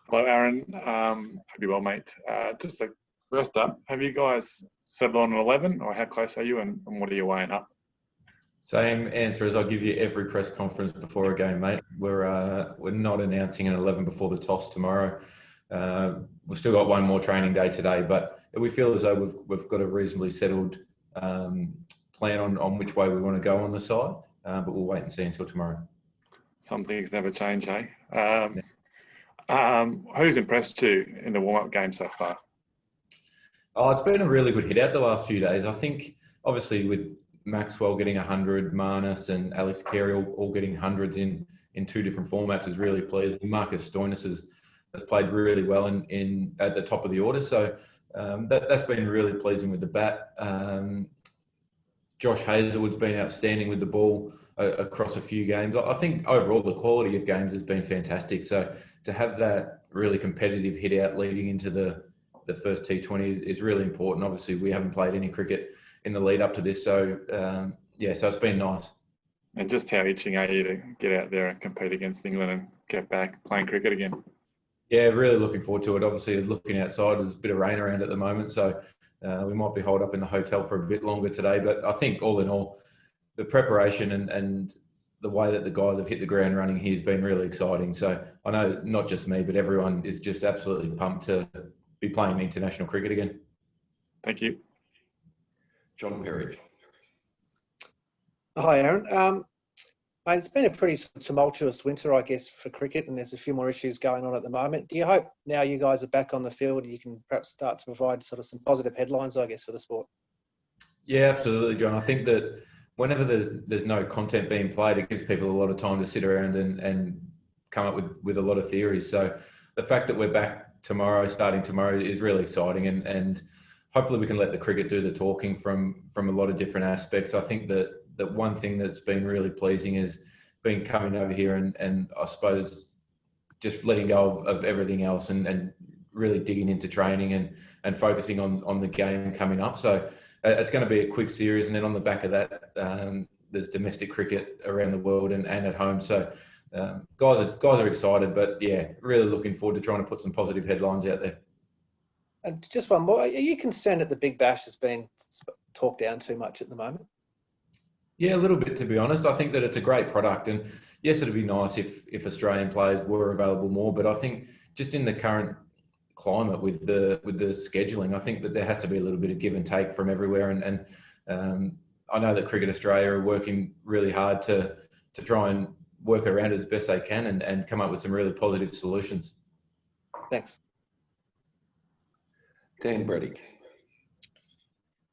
Hello, Aaron. Hope you're well, mate. Just a first up, have you guys settled on an 11, or how close are you, and what are you weighing up? Same answer as I give you every press conference before a game, mate. We're not announcing an 11 before the toss tomorrow. We've still got one more training day today, but we feel as though we've got a reasonably settled plan on which way we want to go on the side, but we'll wait and see until tomorrow. Some things never change, eh? Who's impressed you in the warm-up game so far? Oh, it's been a really good hit out the last few days. I think, obviously, with Maxwell getting 100, Marnus and Alex Carey all getting hundreds in two different formats is really pleasing. Marcus Stoinis has played really well in at the top of the order, so that's been really pleasing with the bat. Josh Hazlewood's been outstanding with the ball across a few games. I think overall the quality of games has been fantastic. So to have that really competitive hit out leading into the first T20 is really important. Obviously, we haven't played any cricket in the lead up to this, so so it's been nice. And just how itching are you to get out there and compete against England and get back playing cricket again? Yeah, really looking forward to it. Obviously, looking outside, there's a bit of rain around at the moment, so we might be holed up in the hotel for a bit longer today. But I think all in all, the preparation and the way that the guys have hit the ground running here has been really exciting. So I know not just me, but everyone is just absolutely pumped to be playing international cricket again. Thank you. John Perry. Hi, Aaron. Mate, it's been a pretty tumultuous winter, I guess, for cricket, and there's a few more issues going on at the moment. Do you hope now you guys are back on the field, you can perhaps start to provide sort of some positive headlines, I guess, for the sport? Yeah, absolutely, John. I think that whenever there's no content being played, it gives people a lot of time to sit around and come up with a lot of theories. So the fact that we're back starting tomorrow, is really exciting, and hopefully we can let the cricket do the talking from a lot of different aspects. I think that one thing that's been really pleasing is been coming over here and I suppose just letting go of everything else and really digging into training and focusing on the game coming up. So it's going to be a quick series, and then on the back of that, there's domestic cricket around the world and at home. So guys are excited, but yeah, really looking forward to trying to put some positive headlines out there. And just one more, are you concerned that the Big Bash has been talked down too much at the moment? Yeah, a little bit, to be honest. I think that it's a great product, and yes, it'd be nice if Australian players were available more. But I think just in the current climate with the scheduling, I think that there has to be a little bit of give and take from everywhere. And I know that Cricket Australia are working really hard to try and work around it as best they can and come up with some really positive solutions. Thanks. Dan Brady.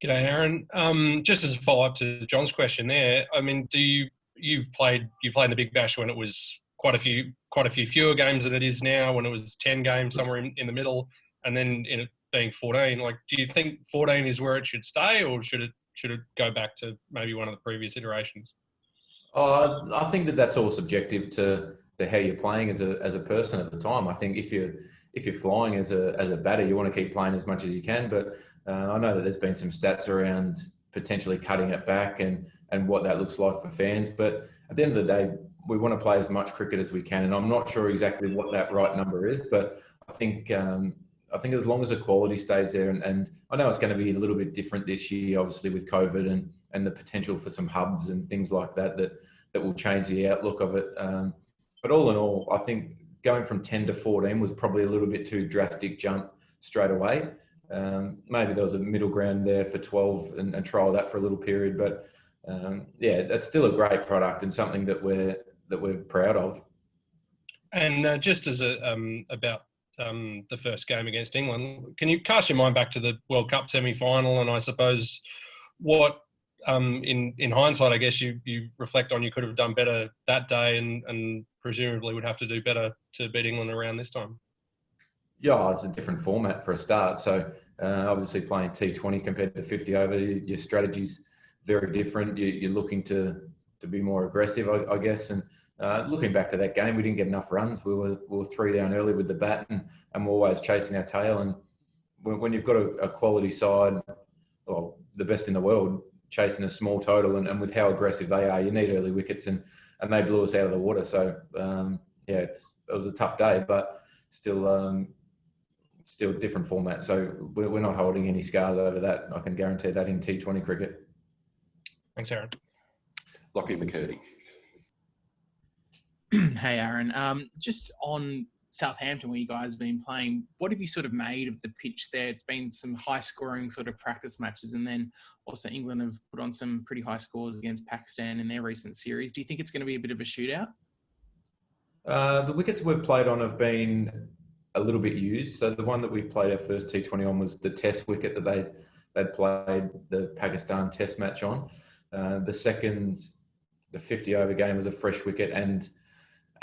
G'day, Aaron. Just as a follow-up to John's question there, I mean, you played in the Big Bash when it was quite a few fewer games than it is now, when it was 10 games, somewhere in the middle, and then in it being 14. Like, do you think 14 is where it should stay, or should it go back to maybe one of the previous iterations? I think that's all subjective to how you're playing as a person at the time. I think if you're flying as a batter, you want to keep playing as much as you can. But I know that there's been some stats around potentially cutting it back and what that looks like for fans. But at the end of the day, we want to play as much cricket as we can. And I'm not sure exactly what that right number is, but I think as long as the quality stays there, and I know it's going to be a little bit different this year, obviously with COVID and the potential for some hubs and things like that will change the outlook of it. But all in all, I think going from 10 to 14 was probably a little bit too drastic jump straight away. Maybe there was a middle ground there for 12 and trial that for a little period. But yeah, that's still a great product and something that we're proud of. And just as about the first game against England, can you cast your mind back to the World Cup semi-final? And I suppose what in hindsight, I guess you reflect on, you could have done better that day and presumably would have to do better to beat England around this time. Yeah, it's a different format for a start. So obviously playing T20 compared to 50 over, your strategy's very different. You're looking to be more aggressive, I guess. And looking back to that game, we didn't get enough runs. We were 3 down early with the bat and we're always chasing our tail. And when you've got a quality side, well, the best in the world, chasing a small total and with how aggressive they are, you need early wickets and they blew us out of the water. So yeah, it was a tough day, but still different format. So we're not holding any scars over that. I can guarantee that in T20 cricket. Thanks, Aaron. Lockie McCurdy. Hey, Aaron. Just on Southampton, where you guys have been playing, what have you sort of made of the pitch there? It's been some high-scoring sort of practice matches, and then also England have put on some pretty high scores against Pakistan in their recent series. Do you think it's going to be a bit of a shootout? The wickets we've played on have been a little bit used. So the one that we played our first T20 on was the Test wicket that they'd played the Pakistan Test match on. The second, the 50-over game was a fresh wicket, and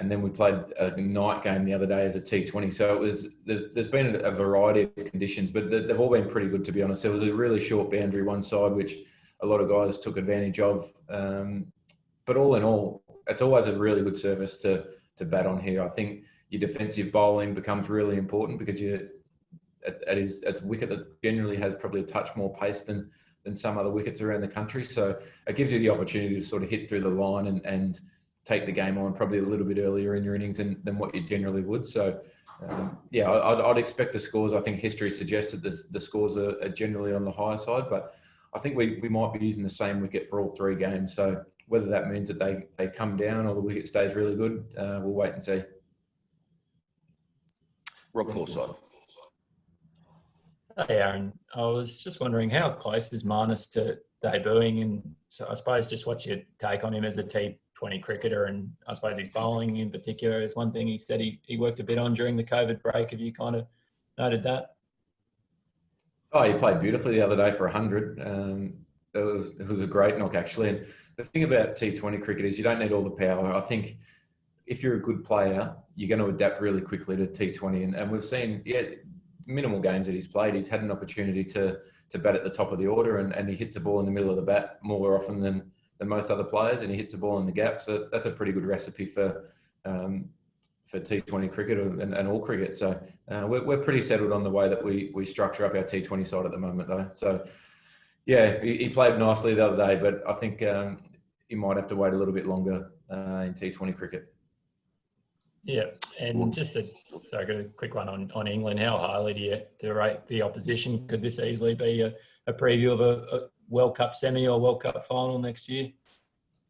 then we played a night game the other day as a T20. So there's been a variety of conditions, but they've all been pretty good, to be honest. There was a really short boundary one side, which a lot of guys took advantage of. But all in all, it's always a really good service to bat on here. I think your defensive bowling becomes really important because it's a wicket that generally has probably a touch more pace than some other wickets around the country. So it gives you the opportunity to sort of hit through the line and take the game on probably a little bit earlier in your innings than what you generally would. So, I'd expect the scores. I think history suggests that the scores are generally on the higher side, but I think we might be using the same wicket for all three games. So whether that means that they come down or the wicket stays really good, we'll wait and see. Rob Forsyth. Hey, Aaron. I was just wondering, how close is Marnus to debuting? And so I suppose just what's your take on him as a T20 cricketer? And I suppose his bowling in particular is one thing he said he worked a bit on during the COVID break. Have you kind of noted that? Oh, he played beautifully the other day for 100. It was a great knock, actually. And the thing about T20 cricket is you don't need all the power. I think if you're a good player, you're going to adapt really quickly to T20. And we've seen, minimal games that he's played, he's had an opportunity to bat at the top of the order, and he hits the ball in the middle of the bat more often than most other players, and he hits the ball in the gap. So that's a pretty good recipe for T20 cricket and all cricket. So we're pretty settled on the way that we structure up our T20 side at the moment, though. So yeah, he played nicely the other day, but I think he might have to wait a little bit longer in T20 cricket. Yeah, and just a quick one on England. How highly do you rate the opposition? Could this easily be a preview of a World Cup semi or World Cup final next year?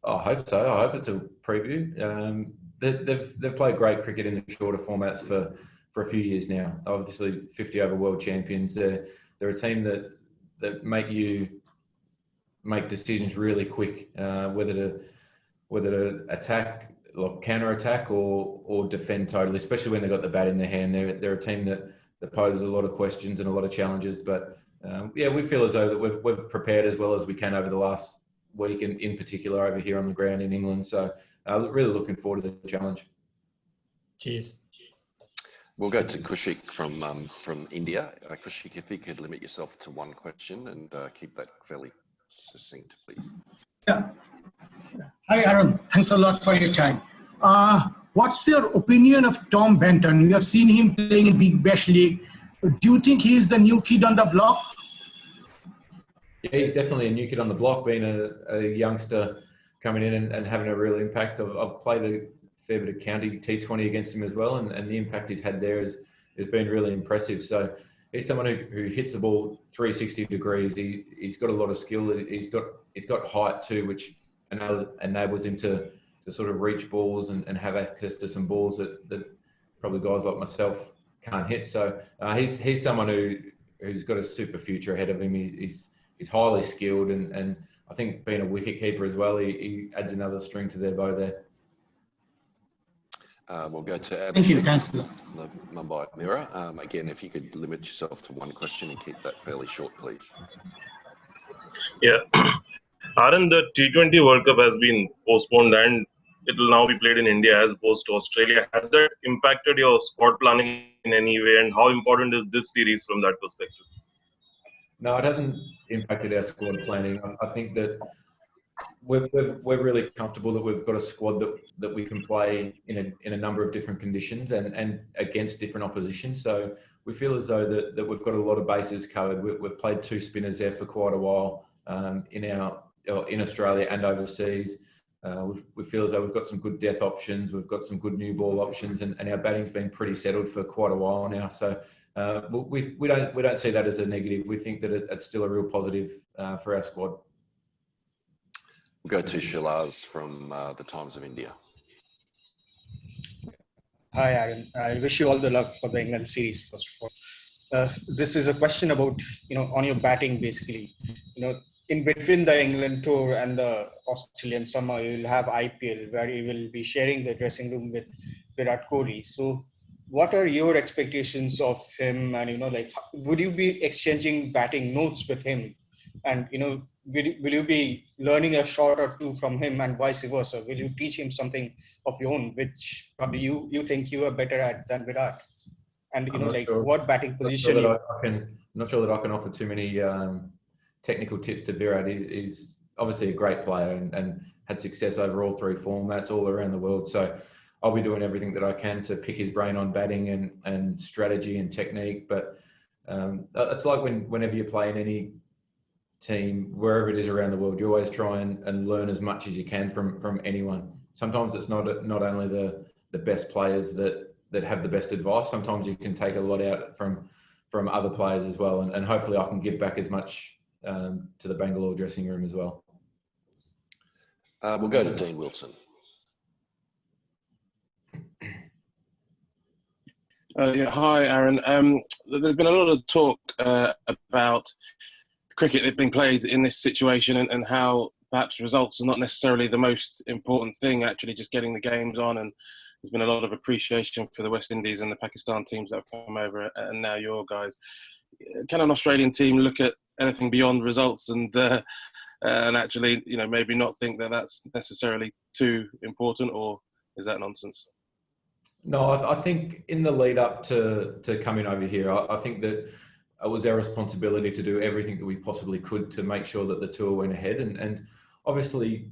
I hope so. I hope it's a preview. They've played great cricket in the shorter formats for a few years now. Obviously, 50-over world champions. They're a team that make decisions really quick, whether to attack, like counter-attack or defend totally, especially when they've got the bat in their hand. They're a team that poses a lot of questions and a lot of challenges. But we feel as though that we've prepared as well as we can over the last week, and in particular over here on the ground in England. So really looking forward to the challenge. Cheers. We'll go to Kushik from India. Kushik, if you could limit yourself to one question and keep that fairly succinct, please. Yeah. Hi, Aaron. Thanks a lot for your time. What's your opinion of Tom Benton? You have seen him playing in Big Bash League. Do you think he's the new kid on the block? Yeah, he's definitely a new kid on the block, being a youngster coming in and having a real impact. I've played a fair bit of county T20 against him as well, and the impact he's had there has been really impressive. So he's someone who hits the ball 360 degrees. He's got a lot of skill. He's got height too, which enables him to sort of reach balls and have access to some balls that probably guys like myself can't hit. So he's someone who's got a super future ahead of him. He's highly skilled, and I think being a wicket keeper as well, he adds another string to their bow there. We'll go to Thank you. Thanks a lot. the Mumbai Mirror. Again, if you could limit yourself to one question and keep that fairly short, please. Yeah. Aaron, the T20 World Cup has been postponed and it will now be played in India as opposed to Australia. Has that impacted your squad planning in any way, and how important is this series from that perspective? No, it hasn't impacted our squad planning. I think that we're really comfortable that we've got a squad that we can play in a number of different conditions and against different opposition. So we feel as though that we've got a lot of bases covered. We've played two spinners there for quite a while in Australia and overseas. we feel as though we've got some good death options, we've got some good new ball options, and our batting's been pretty settled for quite a while now. So we don't see that as a negative. We think that it's still a real positive for our squad. We'll go to Shilaz from the Times of India. Hi, Aaron. I wish you all the luck for the England series, first of all. This is a question about, on your batting, basically. In between the England tour and the Australian summer, you will have IPL, where you will be sharing the dressing room with Virat Kohli. So what are your expectations of him? And, would you be exchanging batting notes with him? And, will you be learning a shot or two from him and vice versa? Will you teach him something of your own, which probably you think you are better at than Virat? And, what batting position? I'm not sure that I can offer too many technical tips to Virat. He's obviously a great player and had success over all three formats all around the world. So I'll be doing everything that I can to pick his brain on batting and strategy and technique. But it's like whenever you play in any team, wherever it is around the world, you always try and learn as much as you can from anyone. Sometimes it's not only the best players that have the best advice. Sometimes you can take a lot out from other players as well. And hopefully I can give back as much to the Bangalore dressing room as well. We'll go to Dean Wilson. Hi, Aaron. There's been a lot of talk about cricket being played in this situation and how perhaps results are not necessarily the most important thing, actually just getting the games on. And there's been a lot of appreciation for the West Indies and the Pakistan teams that have come over, and now your guys. Can an Australian team look at anything beyond results and actually, maybe not think that that's necessarily too important, or is that nonsense? No, I think in the lead up to coming over here, I think that it was our responsibility to do everything that we possibly could to make sure that the tour went ahead. And obviously,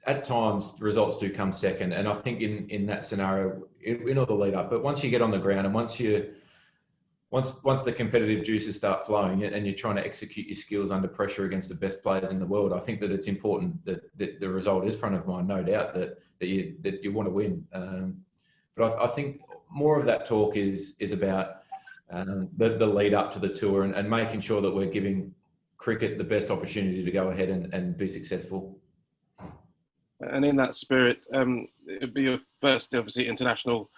at times, the results do come second. And I think in that scenario, in all the lead up, but once you get on the ground and once the competitive juices start flowing and you're trying to execute your skills under pressure against the best players in the world, I think that it's important that the result is front of mind, no doubt that you want to win. But I think more of that talk is about the lead up to the tour and making sure that we're giving cricket the best opportunity to go ahead and be successful. And in that spirit, it'd be your first, obviously, international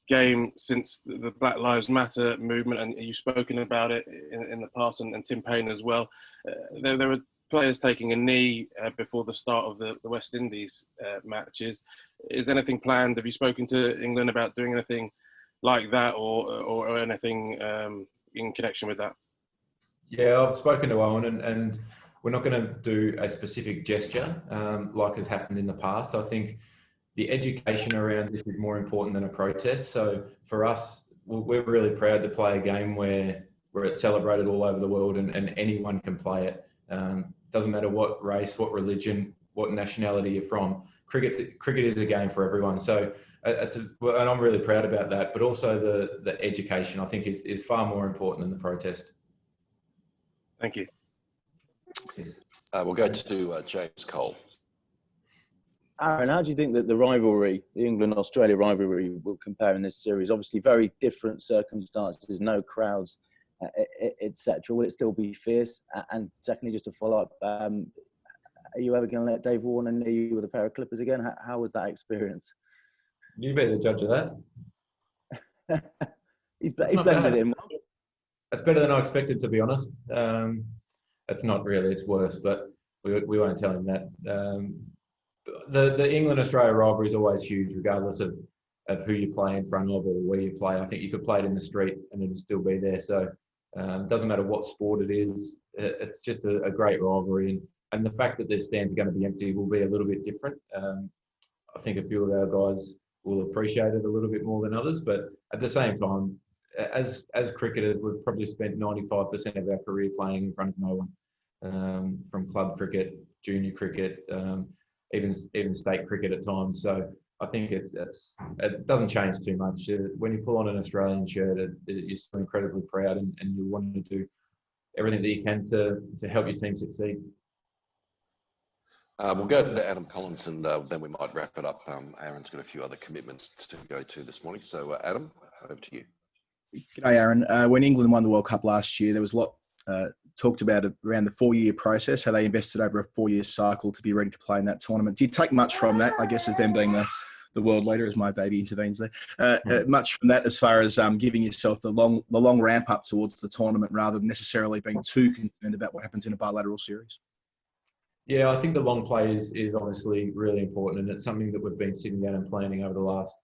game since the Black Lives Matter movement, and you've spoken about it in the past, and Tim Payne as well. There were players taking a knee before the start of the West Indies matches. Is anything planned? Have you spoken to England about doing anything like that or anything in connection with that? Yeah, I've spoken to Owen and we're not going to do a specific gesture like has happened in the past. I think the education around this is more important than a protest. So for us, we're really proud to play a game where it's celebrated all over the world and anyone can play it. Doesn't matter what race, what religion, what nationality you're from. Cricket is a game for everyone. So and I'm really proud about that. But also the education, I think, is far more important than the protest. Thank you. Yes. We'll go to James Cole. Aaron, how do you think that the England-Australia rivalry will compare in this series? Obviously, very different circumstances, no crowds, etc. Will it still be fierce? And secondly, just to follow up, are you ever going to let Dave Warner near you with a pair of clippers again? How was that experience? You be the judge of that. He blended in. That's better than I expected, to be honest. It's not really, it's worse, but we won't tell him that. The England-Australia rivalry is always huge, regardless of who you play in front of or where you play. I think you could play it in the street and it'll still be there. So it doesn't matter what sport it is. It's just a great rivalry. And the fact that their stands are going to be empty will be a little bit different. I think a few of our guys will appreciate it a little bit more than others. But at the same time, as cricketers, we've probably spent 95% of our career playing in front of no one, from club cricket, junior cricket, even state cricket at times. So I think it doesn't change too much. When you pull on an Australian shirt, you're still incredibly proud and you want to do everything that you can to help your team succeed. We'll go to Adam Collins, and then we might wrap it up. Aaron's got a few other commitments to go to this morning. So, Adam, over to you. G'day, Aaron. When England won the World Cup last year, there was a lot talked about around the 4-year process, how they invested over a 4-year cycle to be ready to play in that tournament. Do you take much from that, I guess, as them being the world leader, as my baby intervenes there, much from that as far as giving yourself the long ramp up towards the tournament rather than necessarily being too concerned about what happens in a bilateral series? Yeah, I think the long play is obviously really important, and it's something that we've been sitting down and planning over the last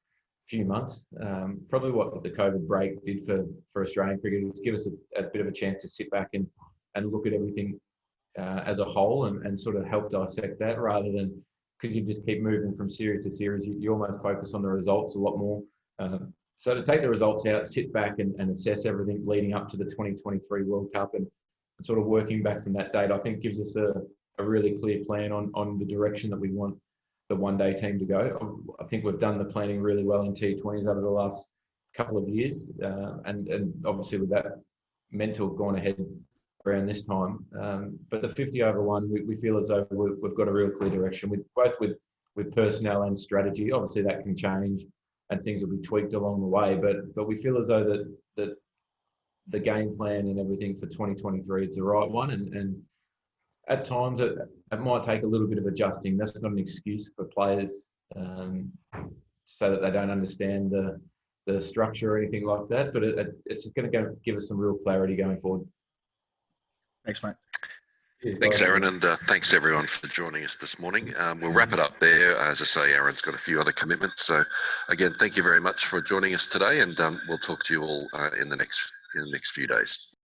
few months. Probably what the COVID break did for Australian cricket is give us a bit of a chance to sit back and look at everything as a whole and sort of help dissect that, rather than, because you just keep moving from series to series, you almost focus on the results a lot more. So to take the results out, sit back and assess everything leading up to the 2023 World Cup and sort of working back from that date, I think gives us a really clear plan on the direction that we want the one-day team to go. I think we've done the planning really well in T20s over the last couple of years, and obviously with that meant to have gone ahead around this time. But the 50 over one, we feel as though we've got a real clear direction, with personnel and strategy. Obviously that can change and things will be tweaked along the way, but we feel as though that the game plan and everything for 2023 is the right one, and at times it might take a little bit of adjusting. That's not an excuse for players so that they don't understand the structure or anything like that, but it's just going to give us some real clarity going forward. Thanks, mate. Thanks, Aaron, and thanks everyone for joining us this morning. We'll wrap it up there. As I say, Aaron's got a few other commitments. So again, thank you very much for joining us today, and we'll talk to you all in the next few days.